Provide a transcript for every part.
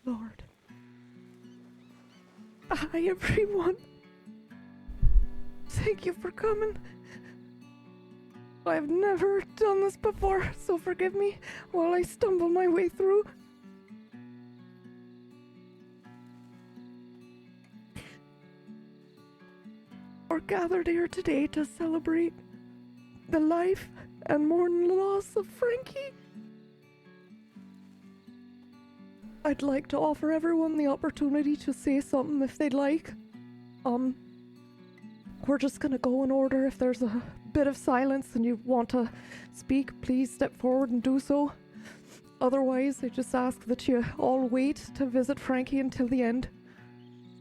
Lord. Hi, everyone. Thank you for coming. I've never done this before, so forgive me while I stumble my way through. We're gathered here today to celebrate the life and mourn the loss of Frankie. I'd like to offer everyone the opportunity to say something if they'd like. We're just gonna go in order. If there's a bit of silence and you want to speak, please step forward and do so. Otherwise, I just ask that you all wait to visit Frankie until the end.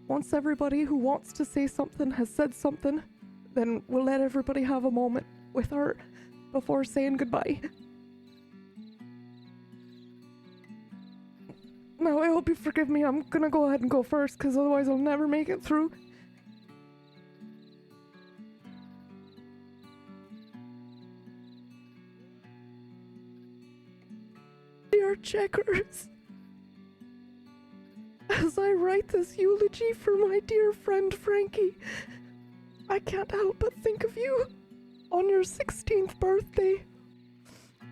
Once everybody who wants to say something has said something, then we'll let everybody have a moment with her before saying goodbye. Now, I hope you forgive me. I'm gonna go ahead and go first, because otherwise I'll never make it through. Dear Checkers, as I write this eulogy for my dear friend Frankie, I can't help but think of you on your 16th birthday,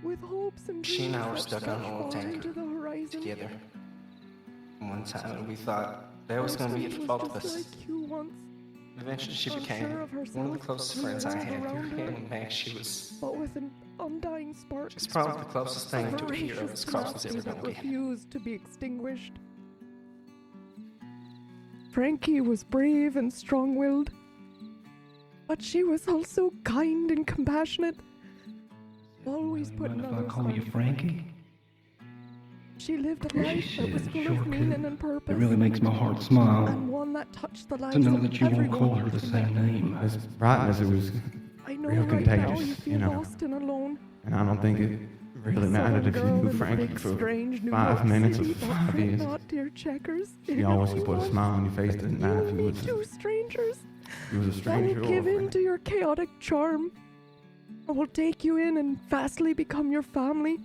with hopes and She and I were dreams that stuck on a stretch little far tank into the horizon. together. One time we thought that was going to be it for both of us. Like you once, Eventually she unsure became of herself, one of the closest friends I had. around her, And Max, she was but with an undying spark. she's probably the closest thing to a hero voracious this cross was ever tenacity going that to get. refused to be extinguished. Frankie was brave and strong-willed, but she was also kind and compassionate, always putting Mind if I others call you first. Frankie? She lived a life that was full Sure of meaning could. and purpose, It really makes my heart smile and one that touched the lives to know of that you won't everyone call her the she same met. name. As right as it was, I know real right now you contagious, feel you know. lost and alone. and I don't think it really mattered if you Girl knew in the Frankie big, for strange New 5 York minutes or City, but 5 fret years. not, dear Checkers. She always put a smile on your face, didn't matter if You you and was me, two strangers a that stranger will or give a in friend. to your chaotic charm. I will take you in and fastly become your family.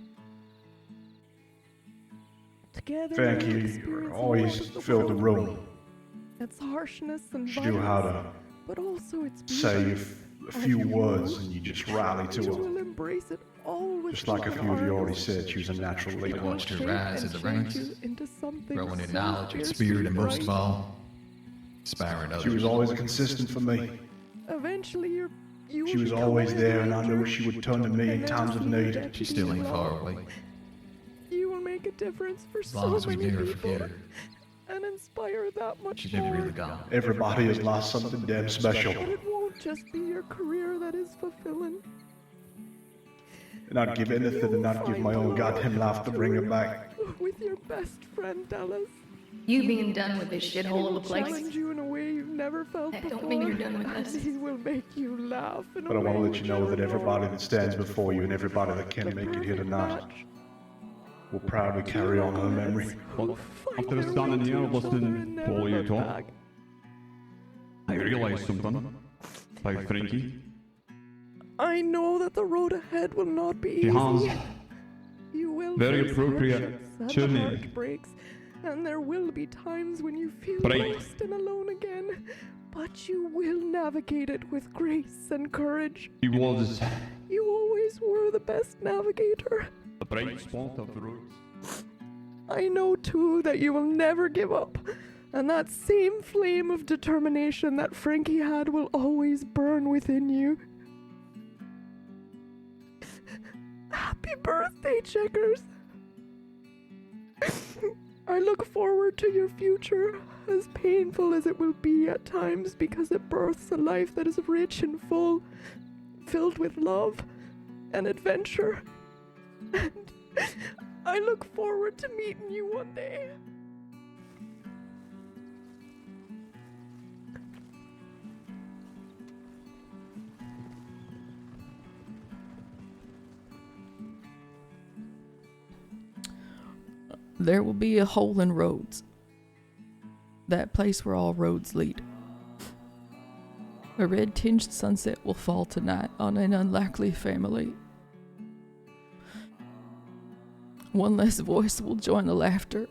Together, Frankie we'll experience always all of filled the world. room. Its harshness and She knew how violence, to but also its say beauty. a few words and you just rally to You her. will embrace it all with Just like a love few of you and already arms. said, she was a natural It leader. will watched her shape rise and in the change ranks, you into something growing in so knowledge and fiercely spirit, and most of bright. all, inspiring others. She was always consistent for me. Eventually, you She will was become always a there, and I ranger, knew she would turn to me in and times of then through need. deputy She still ain't law, far away. You will make a difference for As long so as we many never people forget her, and inspire that much she's never more. really gone. Everybody has lost something damn special. But it won't just be your career that is fulfilling. And I'd give anything and I'd give my own goddamn life to bring her back. With your best friend Dallas. You being done with this He shithole will of a place? challenge you in a way you've never felt That before. don't mean you're done with and us. he will make you laugh in But I a want to way let you know that everybody that stands before you and everybody that the can make it here perfect tonight match. will proudly carry on her memory. After standing here listening to all you talk, I realized something about Frankie. I know that the road ahead will not be She has easy. You will very face appropriate hardships and surname. heartbreaks, and there will be times when you feel Bright. lost and alone again. But you will navigate it with grace and courage. He was You always were the best navigator. the bright spot of the road. I know too that you will never give up, and that same flame of determination that Frankie had will always burn within you. Happy birthday, Checkers! I look forward to your future, as painful as it will be at times, because it births a life that is rich and full, filled with love and adventure. And I look forward to meeting you one day. There will be a hole in roads. That place where all roads lead. A red-tinged sunset will fall tonight on an unlikely family. One less voice will join the laughter.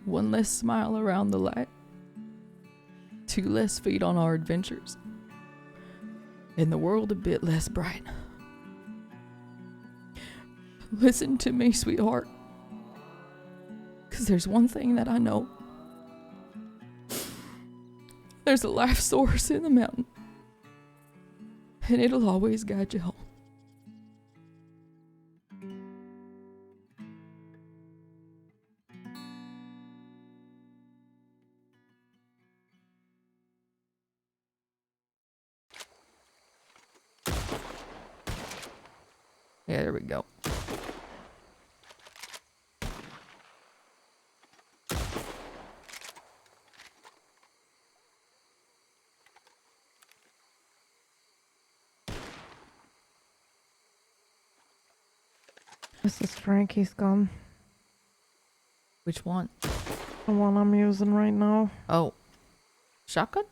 One less smile around the light. 2 less feet on our adventures. And the world a bit less bright. Listen to me, sweetheart. 'Cause there's one thing that I know. There's a life source in the mountain. And it'll always guide you home. Yeah, there we go. This is Frankie's gun. Which one? The one I'm using right now. Oh. Shotgun?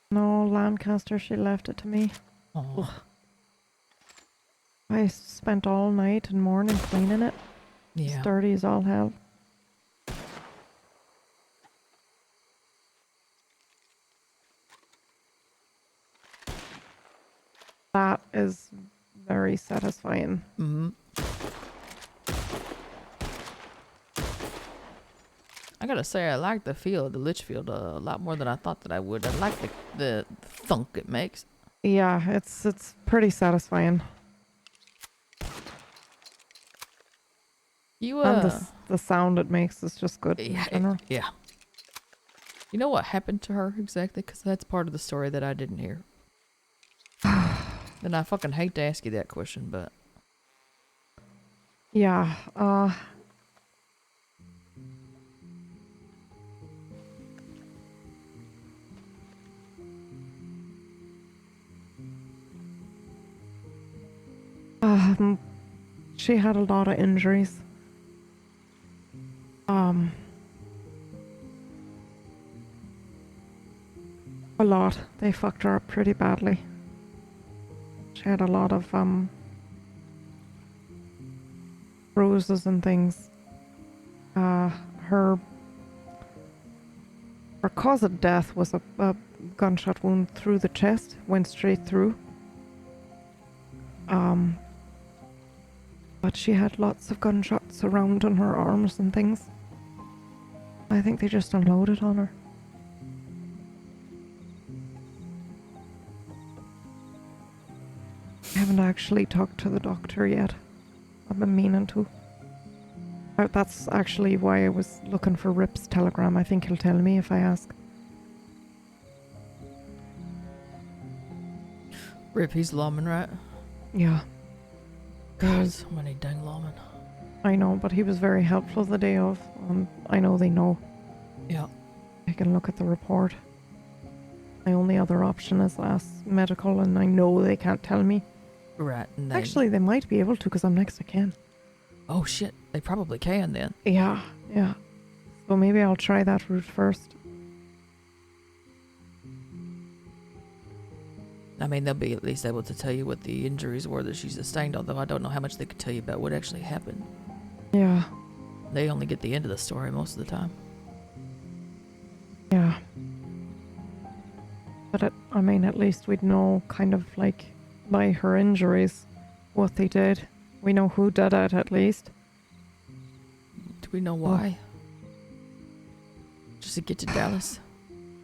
No, Lancaster, she left it to me. Oh. I spent all night and morning cleaning it. Yeah. It's dirty as all hell. That is very satisfying. Mm-hmm. I gotta say, I like the feel of the Litchfield a lot more than I thought that I would. I like the thunk it makes. Yeah, it's pretty satisfying. You And the sound it makes is just good. in yeah, general. yeah. You know what happened to her exactly? Because that's part of the story that I didn't hear. And I fucking hate to ask you that question, but Yeah, she had a lot of injuries. A lot. They fucked her up pretty badly. She had a lot of bruises and things. Her cause of death was a gunshot wound through the chest, went straight through. But she had lots of gunshots surrounding her arms and things. I think they just unloaded on her. I haven't actually talked to the doctor yet. I've been meaning to. That's actually why I was looking for Rip's telegram. I think he'll tell me if I ask. Rip, he's lawman, right? Yeah. God, so many dang lawmen. I know, but he was very helpful the day of. I know they know. Yeah. I can look at the report. My only other option is last medical, and I know they can't tell me. Right. And Actually, they might be able to because I'm next to Ken. Oh shit, they probably can then. Yeah, yeah. So maybe I'll try that route first. I mean, they'll be at least able to tell you what the injuries were that she sustained, although I don't know how much they could tell you about what actually happened. Yeah, They only get the end of the story most of the time. yeah. But I mean, at least we'd know kind of like by her injuries what they did. We know who did it at least. Do we know why? Just to get to Dallas?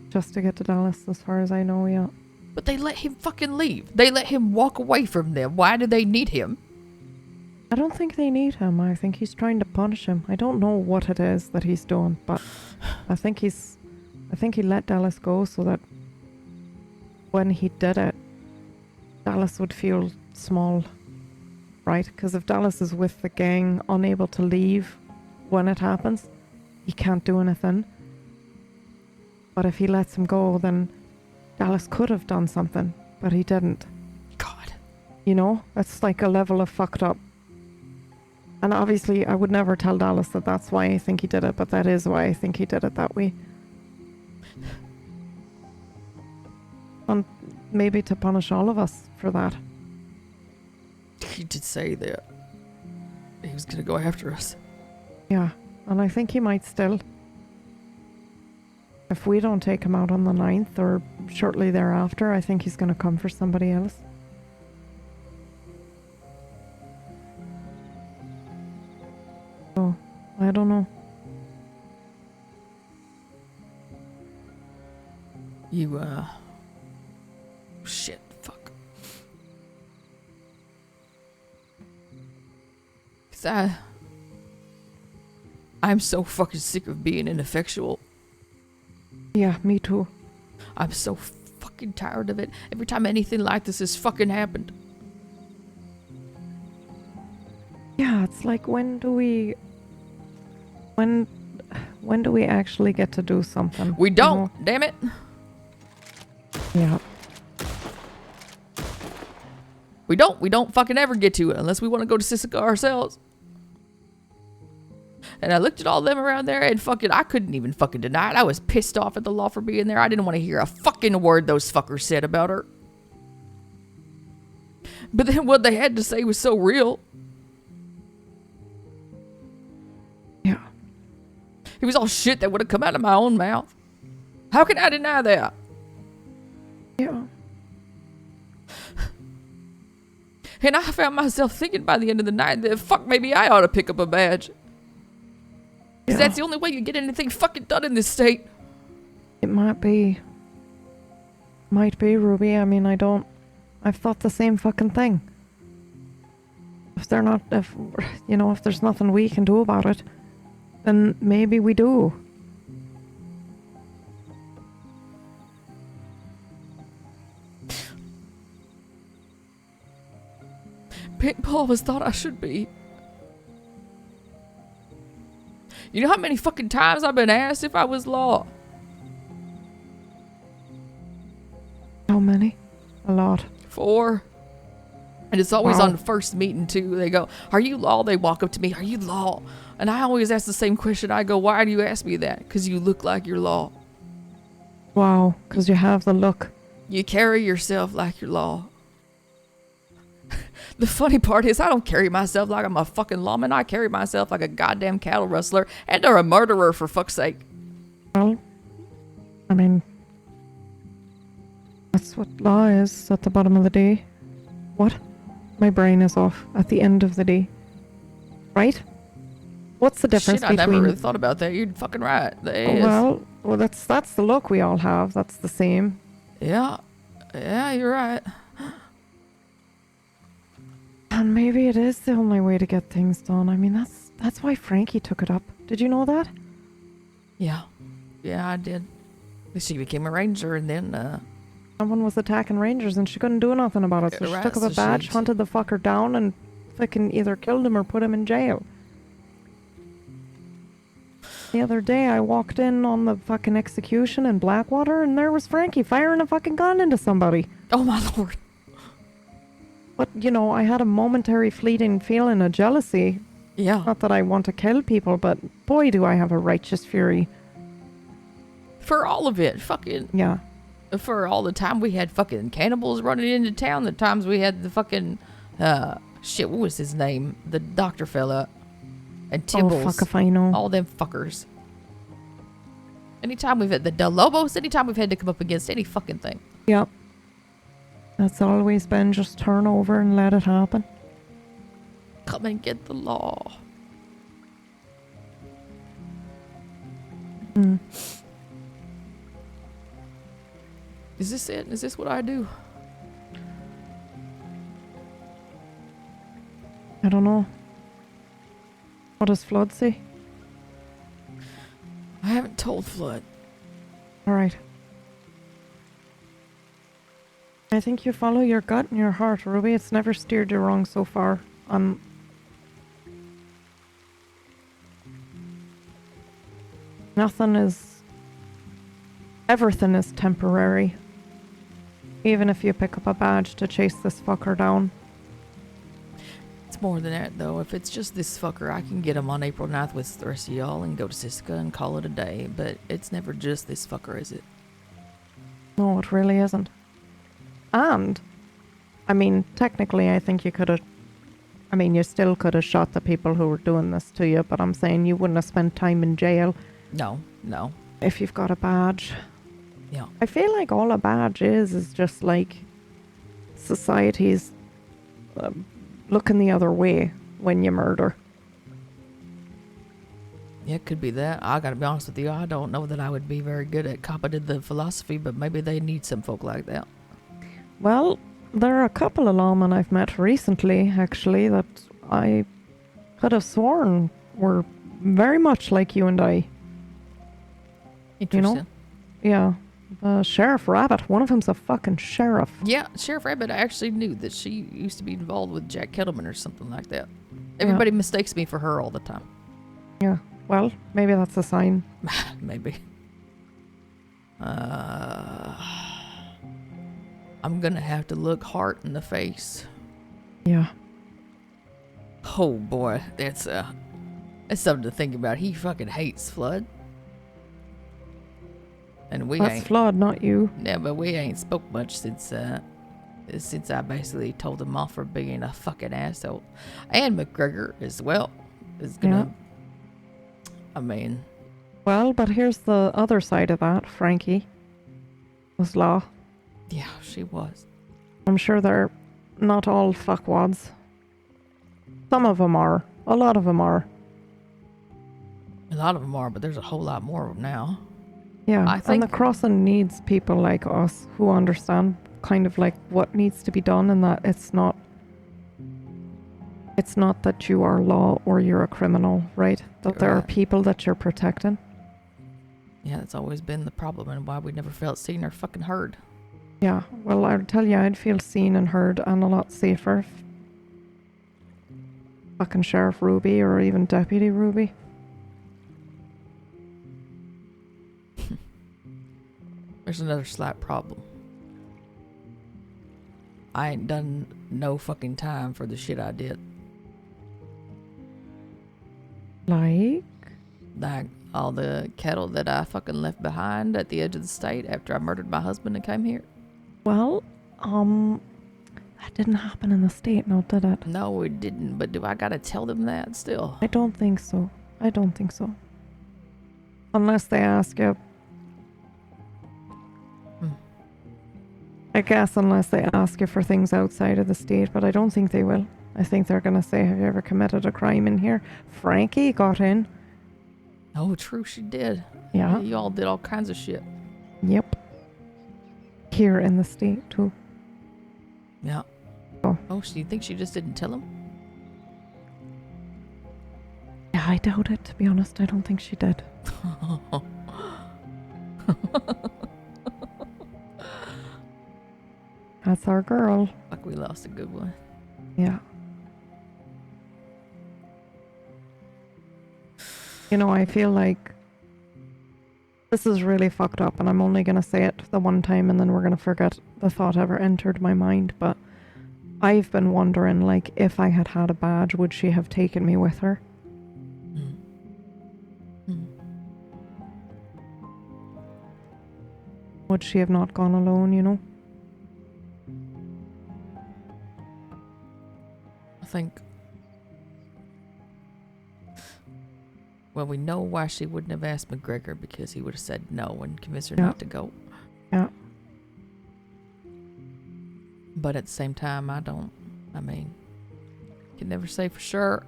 Just to get to Dallas, as far as I know, yeah. But they let him fucking leave. They let him walk away from them. Why do they need him? I don't think they need him. I think he's trying to punish him. I don't know what it is that he's doing, but I think he let Dallas go so that when he did it, Dallas would feel small, right? Because if Dallas is with the gang, unable to leave when it happens, he can't do anything. But if he lets him go, then Dallas could have done something, but he didn't. God. You know, it's like a level of fucked up. And obviously, I would never tell Dallas that that's why I think he did it, but that is why I think he did it that way. And maybe to punish all of us for that. He did say that he was going to go after us. Yeah, and I think he might still. If we don't take him out on the 9th or shortly thereafter, I think he's going to come for somebody else. Oh, I don't know. You, shit, fuck. 'Cause I'm so fucking sick of being ineffectual. Yeah, me too. I'm so fucking tired of it. Every time anything like this has fucking happened. Yeah, it's like when do we actually get to do something? We you don't, know? damn it. Yeah. We don't fucking ever get to it unless we want to go to Sisika ourselves. And I looked at all them around there and fucking, I couldn't even fucking deny it. I was pissed off at the law for being there. I didn't want to hear a fucking word those fuckers said about her. But then what they had to say was so real. Yeah. It was all shit that would have come out of my own mouth. How can I deny that? Yeah. And I found myself thinking by the end of the night that fuck, maybe I ought to pick up a badge. Because Yeah. that's the only way you get anything fucking done in this state. It might be. Might be, Ruby. I mean, I've thought the same fucking thing. If there's nothing we can do about it, then maybe we do. Pink Paul always thought I should be. You know how many fucking times I've been asked if I was law? How many? A lot. 4. And it's always Wow. on the first meeting too. They go, "Are you law?" They walk up to me, "Are you law?" And I always ask the same question. I go, "Why do you ask me that?" "Because you look like you're law. Wow, because you have the look. You carry yourself like you're law." The funny part is I don't carry myself like I'm a fucking lawman. I carry myself like a goddamn cattle rustler and or a murderer, for fuck's sake. Well, I mean, that's what law is at the bottom of the day. What? My brain is off at the end of the day. Right? What's the difference Shit, I never between... really thought about that. You're fucking right. There is. Well, that's the look we all have. That's the same. Yeah, you're right. And maybe it is the only way to get things done. I mean, that's why Frankie took it up. Did you know that? Yeah, I did. She became a ranger, and then Someone was attacking rangers and she couldn't do nothing about it. So she Right, took up so a badge, she- hunted the fucker down, and fucking either killed him or put him in jail. The other day I walked in on the fucking execution in Blackwater and there was Frankie firing a fucking gun into somebody. oh my lord. But, I had a momentary fleeting feeling of jealousy. Yeah, Not that I want to kill people, but boy, do I have a righteous fury. for all of it, fucking. Yeah. For all the time we had fucking cannibals running into town, the times we had the fucking shit, what was his name? The doctor fella. And Oh, Tibbles. fuck if I know. All them fuckers. Anytime we've had the Del Lobos, anytime we've had to come up against any fucking thing. Yep. That's always been just turn over and let it happen. Come and get the law. Mm. Is this it? Is this what I do? I don't know. What does Flood say? I haven't told Flood. Alright. I think you follow your gut and your heart, Ruby. It's never steered you wrong so far. Everything is temporary. Even if you pick up a badge to chase this fucker down. It's more than that, though. If it's just this fucker, I can get him on April 9th with the rest of y'all and go to Siska and call it a day. But it's never just this fucker, is it? No, it really isn't. And, I mean, technically I think you could have... I mean, you still could have shot the people who were doing this to you, but I'm saying you wouldn't have spent time in jail. No. if you've got a badge. Yeah. I feel like all a badge is just like society's looking the other way when you murder. Yeah, it could be that. I gotta be honest with you, I don't know that I would be very good at copying the philosophy, but maybe they need some folk like that. Well, there are a couple of lawmen I've met recently, actually, that I could have sworn were very much like you and I. Interesting. Yeah. Sheriff Rabbit, one of them's a fucking sheriff. Yeah, Sheriff Rabbit, I actually knew that she used to be involved with Jack Kettleman or something like that. Everybody mistakes me for her all the time. Yeah. Well, maybe that's a sign. Maybe. I'm gonna have to look Hart in the face. Yeah. Oh boy, that's something to think about. He fucking hates Flood. And we That's ain't. Flood, not you. Yeah, but we ain't spoke much since I basically told him off for being a fucking asshole. And McGregor as well is gonna. I mean. Well, but here's the other side of that. Frankie was law. Yeah, she was. I'm sure they're not all fuckwads. Some of them are. A lot of them are. A lot of them are, but there's a whole lot more of them now. Yeah, I and think the crossing needs people like us who understand kind of like what needs to be done, and that it's not that you are law or you're a criminal, right? That there are Right. people that you're protecting. Yeah, that's always been the problem and why we never felt seen or fucking heard. Yeah, well, I'd tell you, I'd feel seen and heard and a lot safer if fucking Sheriff Ruby or even Deputy Ruby. There's another slight problem. I ain't done no fucking time for the shit I did. Like? Like all the cattle that I fucking left behind at the edge of the state after I murdered my husband and came here. Well, that didn't happen in the state, no, did it? No, it didn't, but do I gotta tell them that still? I don't think so. I don't think so. Unless they ask you. I guess unless they ask you for things outside of the state, but I don't think they will. I think they're going to say, have you ever committed a crime in here? Frankie got in. Oh, true, she did. Yeah. You all did all kinds of shit. Yep. Here in the state, too. Yeah. Oh. Oh, so you think she just didn't tell him? Yeah, I doubt it, to be honest. I don't think she did. That's our girl. Fuck, we lost a good one. Yeah. You know, I feel like this is really fucked up, and I'm only going to say it the one time and then we're going to forget the thought ever entered my mind, but I've been wondering, like, if I had had a badge, would she have taken me with her? Would she have not gone alone, you know? I think. Well, we know why she wouldn't have asked McGregor, because he would have said no and convinced her not to go. Yeah. But at the same time, can never say for sure.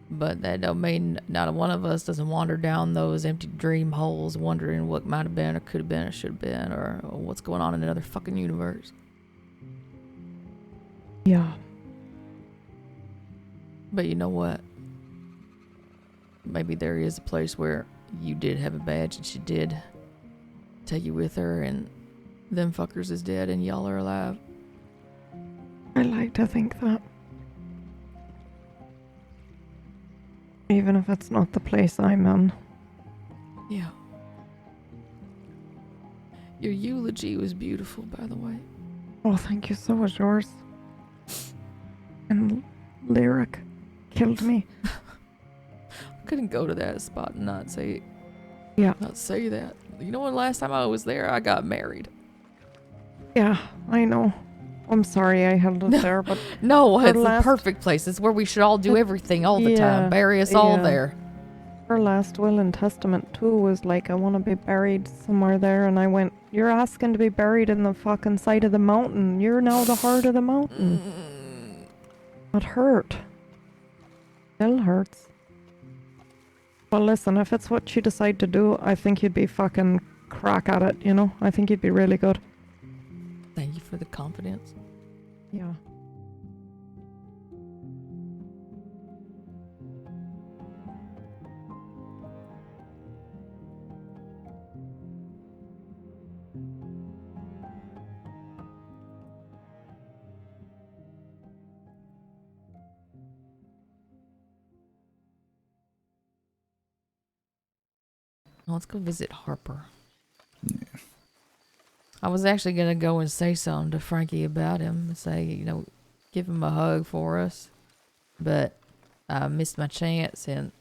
But that don't mean not one of us doesn't wander down those empty dream holes wondering what might have been or could have been or should have been or what's going on in another fucking universe. Yeah. But you know what? Maybe there is a place where you did have a badge and she did take you with her and them fuckers is dead and y'all are alive. I like to think that. Even if it's not the place I'm in. Yeah. Your eulogy was beautiful, by the way. Oh, thank you. So was yours. And lyric killed me. I couldn't go to that spot and not say that. You know when last time I was there, I got married. Yeah, I know. I'm sorry I held it there, but No, it's the last- perfect place. It's where we should all do everything all the time. Bury us all yeah. there. Her last will and testament too was like, I want to be buried somewhere there, and I went, you're asking to be buried in the fucking side of the mountain. You're now the heart of the mountain. It hurt. Still hurts. Well, listen, if it's what you decide to do, I think you'd be fucking crack at it, you know? I think you'd be really good. Thank you for the confidence. Yeah. Well, let's go visit Harper. I was actually going to go and say something to Frankie about him and say, you know, give him a hug for us. But I missed my chance, and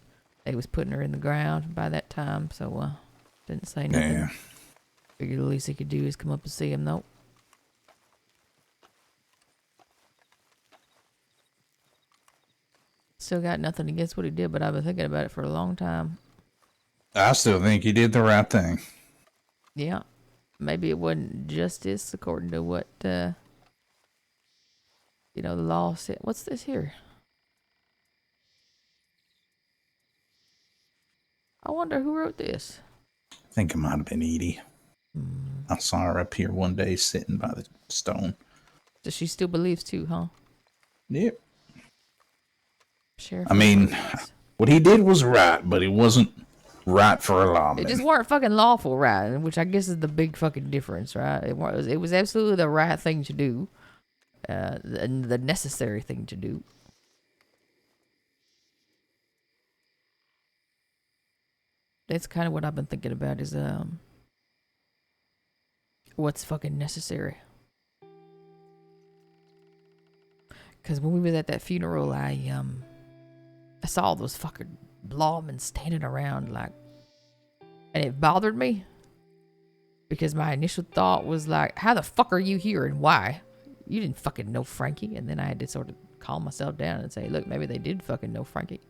they was putting her in the ground by that time, so didn't say nothing. Yeah. Figured the least he could do is come up and see him, though. Still got nothing against what he did, but I've been thinking about it for a long time. I still think he did the right thing. Yeah. Maybe it wasn't justice according to what, the law said. What's this here? I wonder who wrote this. I think it might have been Edie. I saw her up here one day sitting by the stone. So she still believes too, huh? Yep. Sheriff. I mean, what he did was right, but it wasn't right for a lawman. It just weren't fucking lawful, right? Which I guess is the big fucking difference, right? It was absolutely the right thing to do, and the necessary thing to do. That's kind of what I've been thinking about is what's fucking necessary. Because when we was at that funeral, I saw all those fucking lawmen standing around, like, and it bothered me because my initial thought was like, how the fuck are you here and why? You didn't fucking know Frankie. And then I had to sort of calm myself down and say, look, maybe they did fucking know Frankie.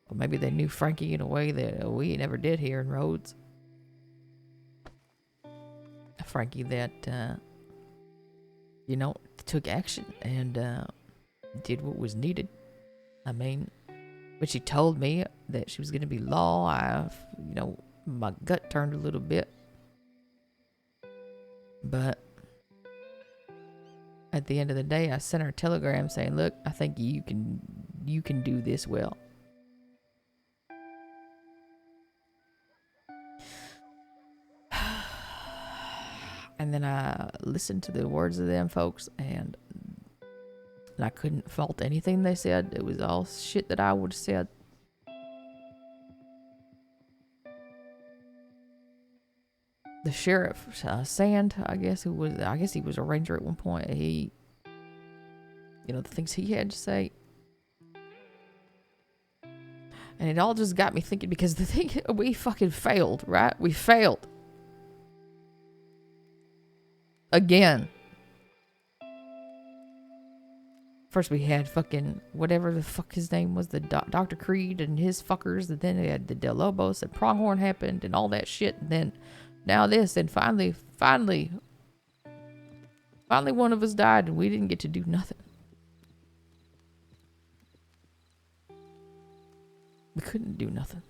Or maybe they knew Frankie in a way that we never did here in Rhodes. A Frankie that, took action and did what was needed. I mean, when she told me that she was going to be law, my gut turned a little bit. But at the end of the day, I sent her a telegram saying, look, I think you can do this well. And then I listened to the words of them folks, and I couldn't fault anything they said. It was all shit that I would have said. The sheriff, Sand, I guess he was a ranger at one point. He, the things he had to say. And it all just got me thinking, because the thing, we fucking failed, right? We failed. Again. First we had fucking whatever the fuck his name was, the Dr. Creed and his fuckers, and then we had the Del Lobos, and Pronghorn happened and all that shit, and then now this, and finally one of us died and we didn't get to do nothing. We couldn't do nothing.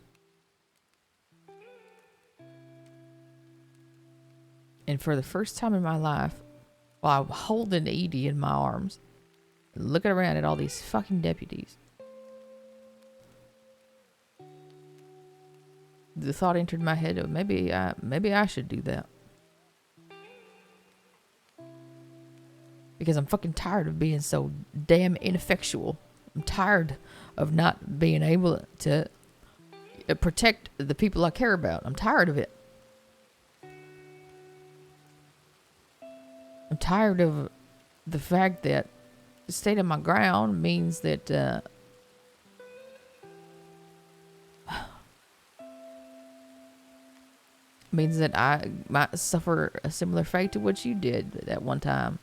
And for the first time in my life, while I'm holding Edie in my arms, looking around at all these fucking deputies, the thought entered my head of maybe I should do that. Because I'm fucking tired of being so damn ineffectual. I'm tired of not being able to protect the people I care about. I'm tired of it. I'm tired of the fact that staying my ground means that I might suffer a similar fate to what you did at one time.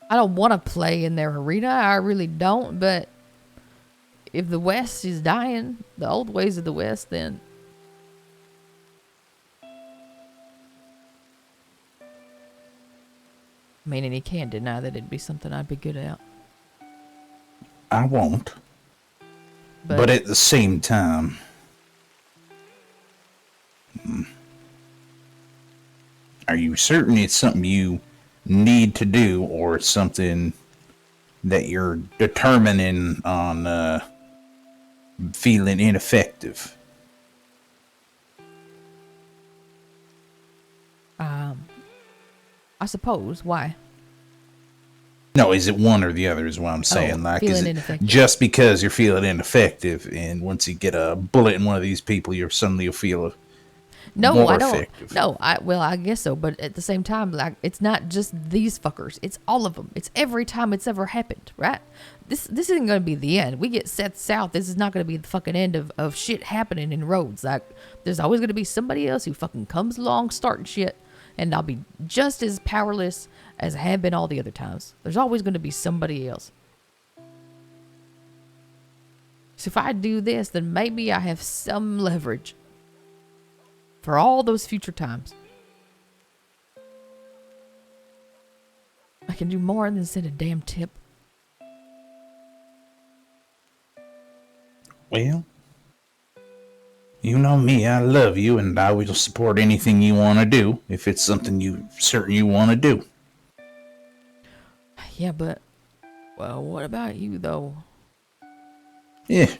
I don't want to play in their arena. I really don't, but if the West is dying, the old ways of the West, then I mean, and he can't deny that it'd be something I'd be good at. I won't. But at the same time, are you certain it's something you need to do, or it's something that you're determining on feeling ineffective? I suppose. Why? No, is it one or the other is what I'm saying. Like, is it just because you're feeling ineffective, and once you get a bullet in one of these people, you'll feel more I don't. effective? No, I guess so. But at the same time, like, it's not just these fuckers. It's all of them. It's every time it's ever happened, right? This isn't going to be the end. We get set south. This is not going to be the fucking end of shit happening in roads. Like, there's always going to be somebody else who fucking comes along starting shit. And I'll be just as powerless as I have been all the other times. There's always going to be somebody else. So if I do this, then maybe I have some leverage for all those future times. I can do more than send a damn tip. Well, you know me, I love you, and I will support anything you want to do if it's something you want to do. Yeah, but, well, what about you, though? Yeah.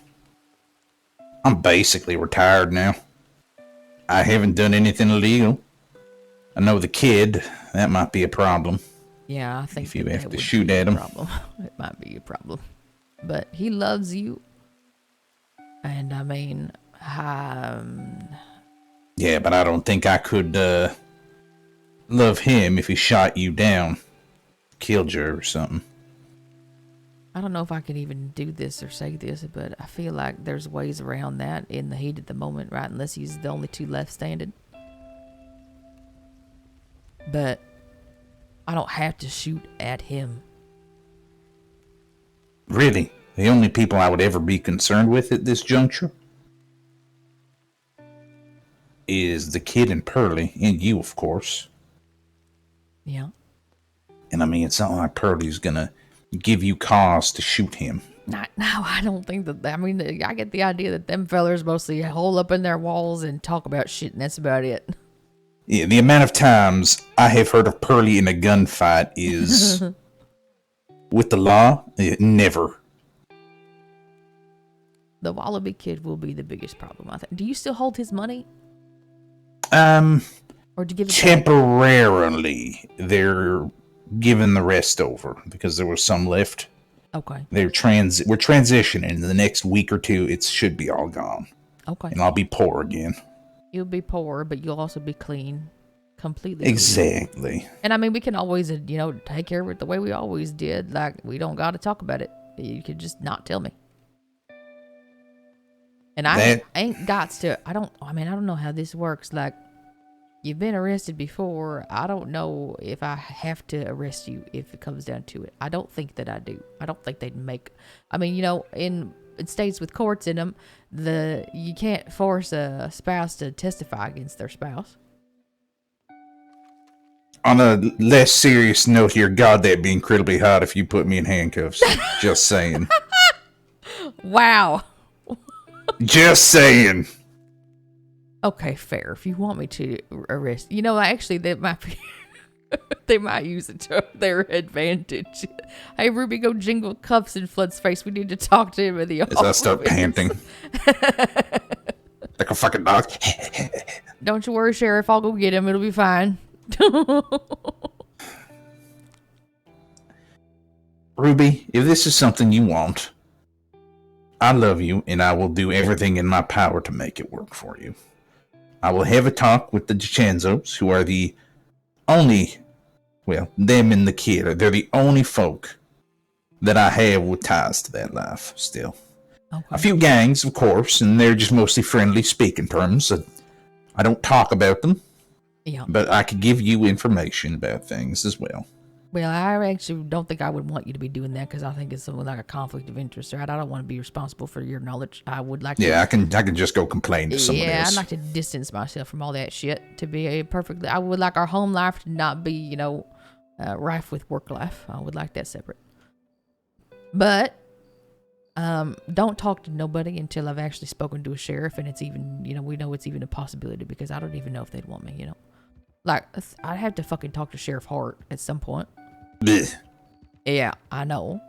I'm basically retired now. I haven't done anything illegal. I know the kid, that might be a problem. Yeah, I think if you that have that to would shoot be a at him. problem. It might be a problem. But he loves you. And I mean, yeah, but I don't think I could love him if he shot you down, killed you or something. I don't know if I could even do this or say this, but I feel like there's ways around that in the heat of the moment, right? Unless he's the only two left standing. But I don't have to shoot at him. Really? The only people I would ever be concerned with at this juncture is the kid and Pearlie, and you, of course. Yeah. And I mean, it's not like Pearlie's gonna give you cause to shoot him. No, I don't think that. I mean, I get the idea that them fellers mostly hole up in their walls and talk about shit, and that's about it. Yeah, the amount of times I have heard of Pearlie in a gunfight is with the law, never. The Wallaby kid will be the biggest problem, I think. Do you still hold his money? Or do you give it temporarily? They're giving the rest over because there was some left. Okay. We're transitioning. In the next week or two, it should be all gone. Okay. And I'll be poor again. You'll be poor, but you'll also be clean. Completely. Exactly. Clean. And I mean, we can always, take care of it the way we always did. Like, we don't got to talk about it. You could just not tell me. And I ain't got to, I don't know how this works. Like, you've been arrested before. I don't know if I have to arrest you if it comes down to it. I don't think that I do. I don't think they'd make, in states with courts in them, you can't force a spouse to testify against their spouse. On a less serious note here, God, that'd be incredibly hot if you put me in handcuffs. Just saying. Wow. Just saying. Okay, fair. If you want me to arrest, actually, that might be. They might use it to their advantage. Hey, Ruby, go jingle cuffs in Flood's face. We need to talk to him in the office. As I start panting. Like a fucking dog. Don't you worry, Sheriff. I'll go get him. It'll be fine. Ruby, if this is something you want, I love you, and I will do everything in my power to make it work for you. I will have a talk with the DiCenzos, who are the only, them and the kid, they're the only folk that I have with ties to that life still. Okay. A few gangs, of course, and they're just mostly friendly speaking terms. I don't talk about them, but I could give you information about things as well. Well, I actually don't think I would want you to be doing that because I think it's something like a conflict of interest, right? I don't want to be responsible for your knowledge. I would like to. Yeah, I can just go complain to someone Yeah, else. I'd like to distance myself from all that shit to be a perfectly. I would like our home life to not be, rife with work life. I would like that separate. But don't talk to nobody until I've actually spoken to a sheriff and it's even, we know it's even a possibility because I don't even know if they'd want me, Like, I'd have to fucking talk to Sheriff Hart at some point. Blech. Yeah, I know.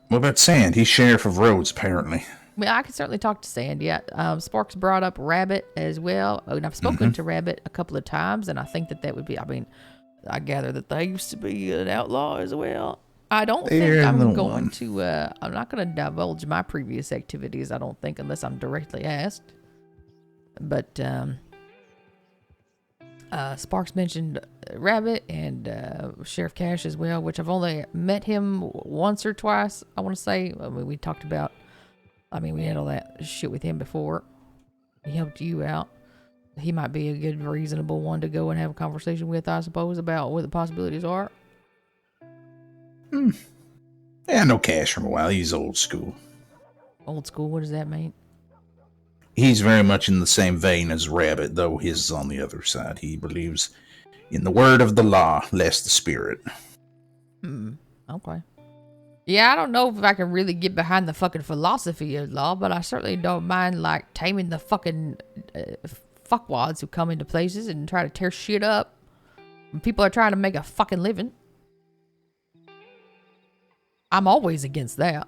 What about Sand? He's sheriff of Rhodes, apparently. Well, I can certainly talk to Sand, yeah. Sparks brought up Rabbit as well. And I've spoken to Rabbit a couple of times, and I think that would be, I gather that they used to be an outlaw as well. I don't think I'm going to, I'm not going to divulge my previous activities, I don't think, unless I'm directly asked. But, Sparks mentioned Rabbit and Sheriff Cash as well, which I've only met him once or twice, I want to say. We talked about, we had all that shit with him before. He helped you out. He might be a good, reasonable one to go and have a conversation with, I suppose, about what the possibilities are. Yeah, I know Cash from a while. He's old school. Old school, what does that mean? He's very much in the same vein as Rabbit, though his is on the other side. He believes in the word of the law, less the spirit. Okay. Yeah, I don't know if I can really get behind the fucking philosophy of law, but I certainly don't mind, taming the fucking fuckwads who come into places and try to tear shit up when people are trying to make a fucking living. I'm always against that.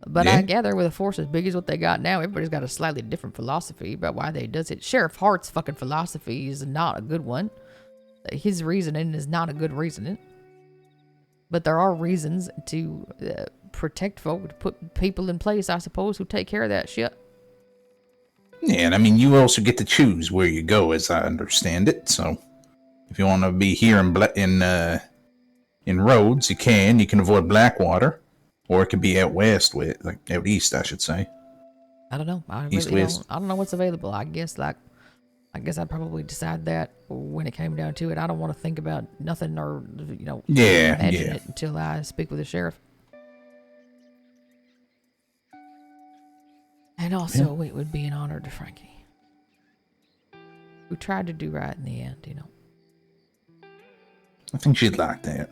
But I gather with a force as big as what they got now, everybody's got a slightly different philosophy about why they does it. Sheriff Hart's fucking philosophy is not a good one. His reasoning is not a good reasoning. But there are reasons to protect folk, to put people in place, I suppose, who take care of that shit. Yeah, and you also get to choose where you go, as I understand it. So, if you want to be here in Rhodes, you can. You can avoid Blackwater. Or it could be out west, out east, I should say. I don't know. I East, really west. don't know what's available. I guess I'd probably decide that when it came down to it. I don't want to think about nothing or imagine it until I speak with the sheriff. And also, it would be an honor to Frankie, who tried to do right in the end. I think she'd like that.